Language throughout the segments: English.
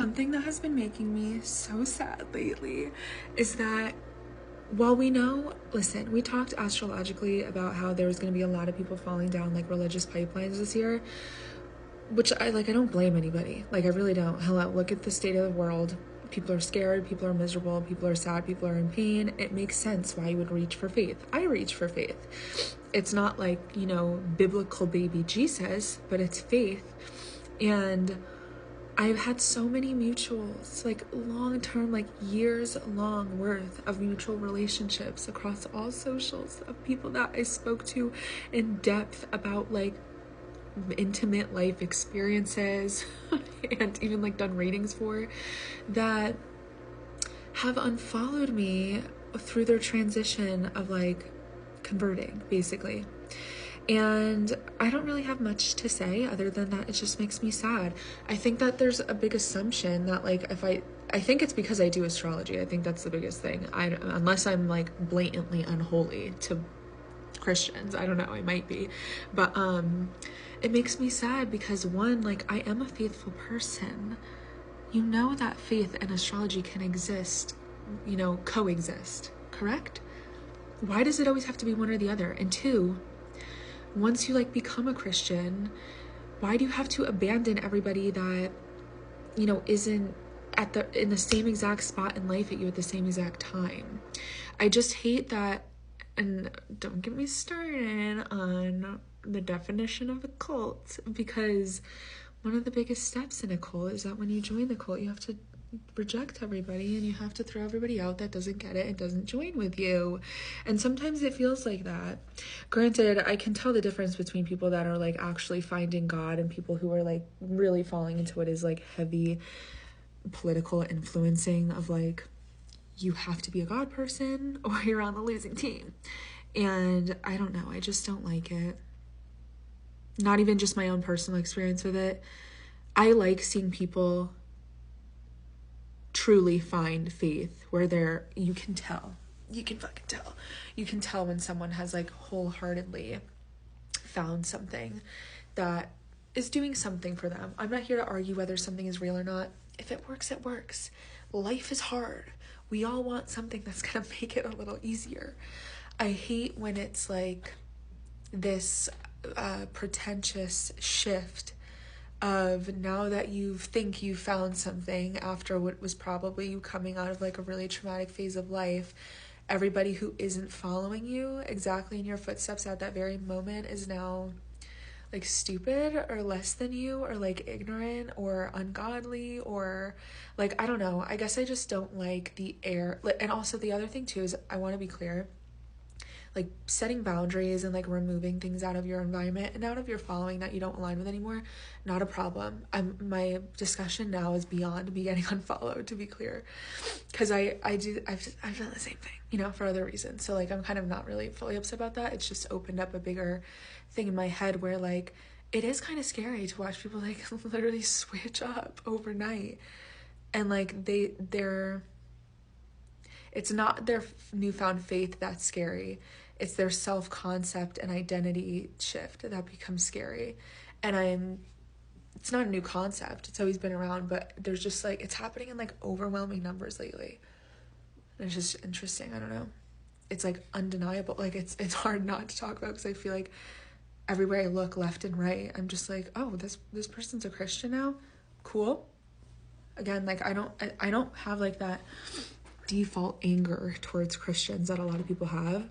Something that has been making me so sad lately is that while we know, listen, we talked astrologically about how there was going to be a lot of people falling down like religious pipelines this year, which I don't blame anybody. Like, I really don't. Hello, look at the state of the world. People are scared, people are miserable, people are sad, people are in pain. It makes sense why you would reach for faith. I reach for faith. It's not like, biblical baby Jesus, but it's faith. And I've had so many mutuals, like long-term, like years long worth of mutual relationships across all socials of people that I spoke to in depth about like intimate life experiences and even like done readings for, that have unfollowed me through their transition of like converting, basically. And I don't really have much to say other than that it just makes me sad. I think that there's a big assumption that like I think it's because I do astrology. I think that's the biggest thing. Unless I'm like blatantly unholy to Christians, I don't know, I might be. But it makes me sad because one, like, I am a faithful person. You know that faith and astrology can exist, coexist, correct? Why does it always have to be one or the other? And two, once you like become a Christian, why do you have to abandon everybody that, isn't in the same exact spot in life at you at the same exact time? I just hate that. And don't get me started on the definition of a cult, because one of the biggest steps in a cult is that when you join the cult, you have to reject everybody and you have to throw everybody out that doesn't get it and doesn't join with you. And sometimes it feels like that. Granted, I can tell the difference between people that are like actually finding God and people who are like really falling into what is like heavy political influencing of like, you have to be a God person or you're on the losing team. And I don't know, I just don't like it. Not even just my own personal experience with it. I like seeing people truly find faith where you can fucking tell. You can tell when someone has like wholeheartedly found something that is doing something for them. I'm not here to argue whether something is real or not. If it works, it works. Life is hard. We all want something that's gonna make it a little easier. I hate when it's like this pretentious shift of, now that you think you found something after what was probably you coming out of like a really traumatic phase of life, everybody who isn't following you exactly in your footsteps at that very moment is now like stupid or less than you or like ignorant or ungodly or like, I don't know. I guess I just don't like the air. And also the other thing too is, I want to be clear, like setting boundaries and like removing things out of your environment and out of your following that you don't align with anymore, not a problem. My discussion now is beyond me getting unfollowed, to be clear, because I've done the same thing, for other reasons. So like, I'm kind of not really fully upset about that. It's just opened up a bigger thing in my head where like, it is kind of scary to watch people like literally switch up overnight, and like it's not their newfound faith that's scary. It's their self-concept and identity shift that becomes scary. And it's not a new concept. It's always been around, but there's just like, it's happening in like overwhelming numbers lately. And it's just interesting. I don't know. It's like undeniable. Like it's hard not to talk about, because I feel like everywhere I look, left and right, I'm just like, oh, this person's a Christian now? Cool. Again, like I don't have like that default anger towards Christians that a lot of people have,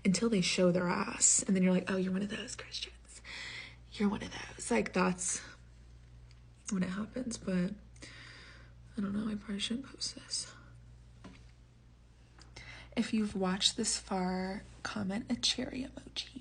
until they show their ass, and then you're like, oh, you're one of those Christians, you're one of those. Like, that's when it happens. But I don't know, I probably shouldn't post this. If you've watched this far, comment a cherry emoji.